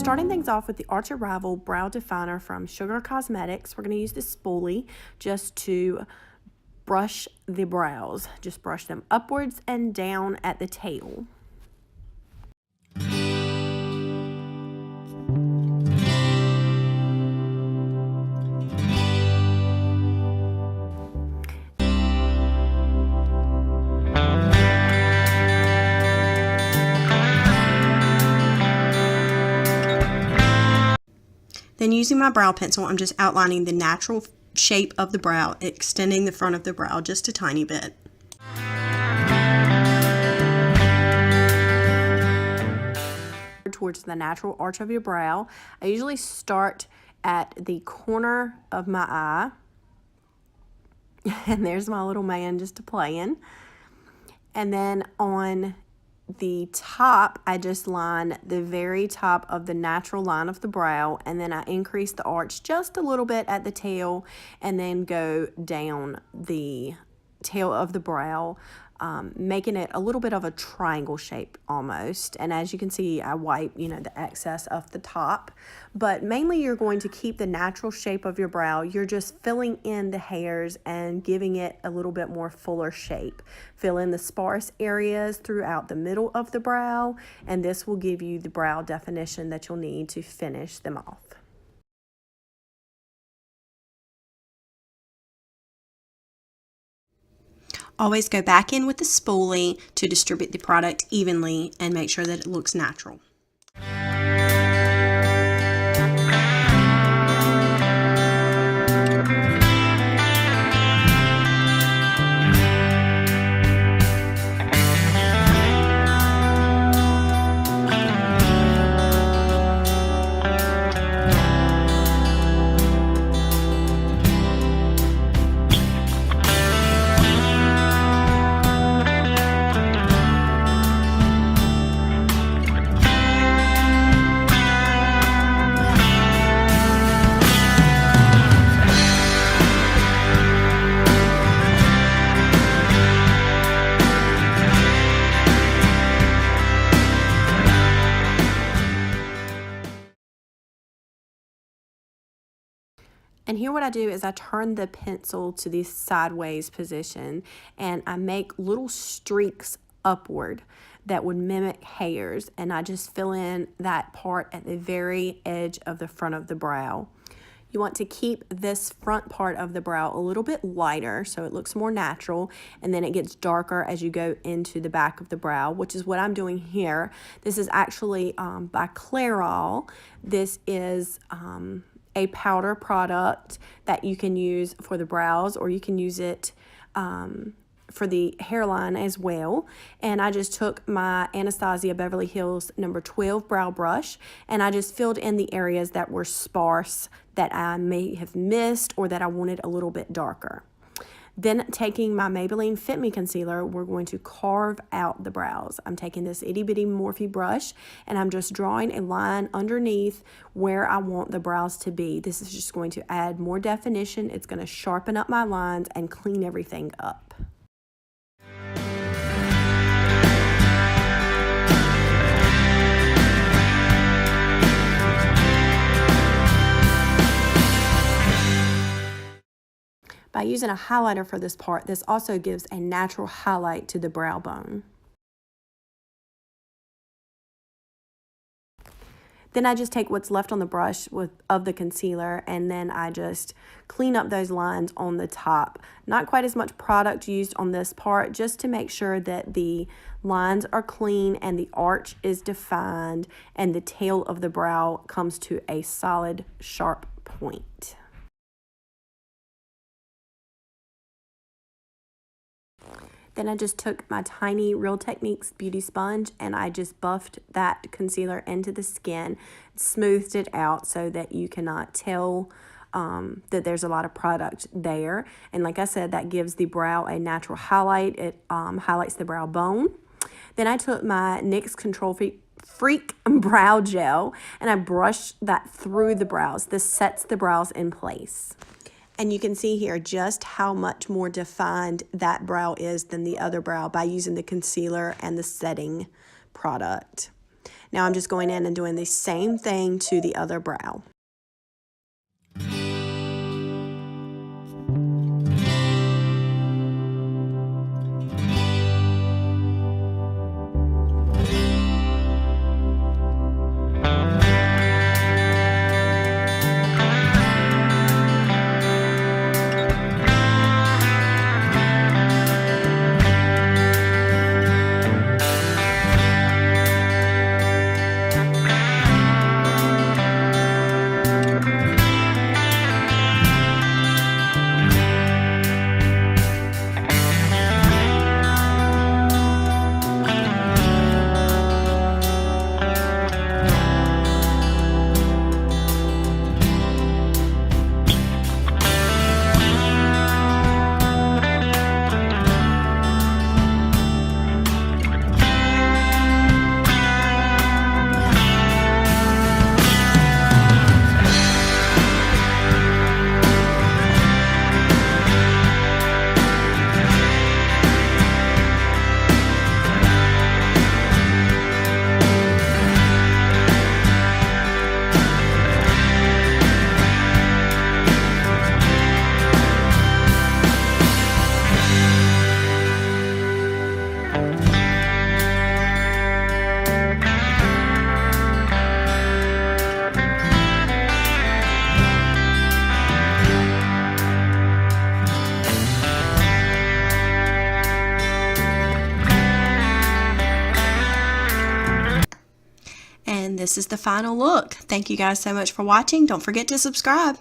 starting things off with the Arch Arrival Brow Definer from Sugar Cosmetics. We're going to use this spoolie just to brush the brows. Just brush them upwards and down at the tail. Then using my brow pencil, I'm just outlining the natural shape of the brow, extending the front of the brow just a tiny bit. Towards the natural arch of your brow. I usually start at the corner of my eye. And there's my little man just playing. And then on the top, I just line the very top of the natural line of the brow, and then I increase the arch just a little bit at the tail and then go down the tail of the brow, making it a little bit of a triangle shape almost. And as you can see, I wipe, the excess of the top, but mainly you're going to keep the natural shape of your brow. You're just filling in the hairs and giving it a little bit more fuller shape. Fill in the sparse areas throughout the middle of the brow, and this will give you the brow definition that you'll need to finish them off. Always go back in with the spoolie to distribute the product evenly and make sure that it looks natural. And here what I do is I turn the pencil to the sideways position and I make little streaks upward that would mimic hairs, and I just fill in that part at the very edge of the front of the brow. You want to keep this front part of the brow a little bit lighter so it looks more natural, and then it gets darker as you go into the back of the brow, which is what I'm doing here. This is actually by Clairol. This is a powder product that you can use for the brows, or you can use it for the hairline as well. And I just took my Anastasia Beverly Hills number 12 brow brush, and I just filled in the areas that were sparse that I may have missed or that I wanted a little bit darker. Then taking my Maybelline Fit Me concealer, we're going to carve out the brows. I'm taking this itty bitty Morphe brush and I'm just drawing a line underneath where I want the brows to be. This is just going to add more definition. It's going to sharpen up my lines and clean everything up. By using a highlighter for this part, this also gives a natural highlight to the brow bone. Then I just take what's left on the brush of the concealer, and then I just clean up those lines on the top. Not quite as much product used on this part, just to make sure that the lines are clean and the arch is defined and the tail of the brow comes to a solid, sharp point. Then I just took my tiny Real Techniques beauty sponge and I just buffed that concealer into the skin, smoothed it out so that you cannot tell that there's a lot of product there. And like I said, that gives the brow a natural highlight. It highlights the brow bone. Then I took my NYX Control Freak brow gel and I brushed that through the brows. This sets the brows in place. And you can see here just how much more defined that brow is than the other brow by using the concealer and the setting product. Now I'm just going in and doing the same thing to the other brow. And this is the final look. Thank you guys so much for watching. Don't forget to subscribe.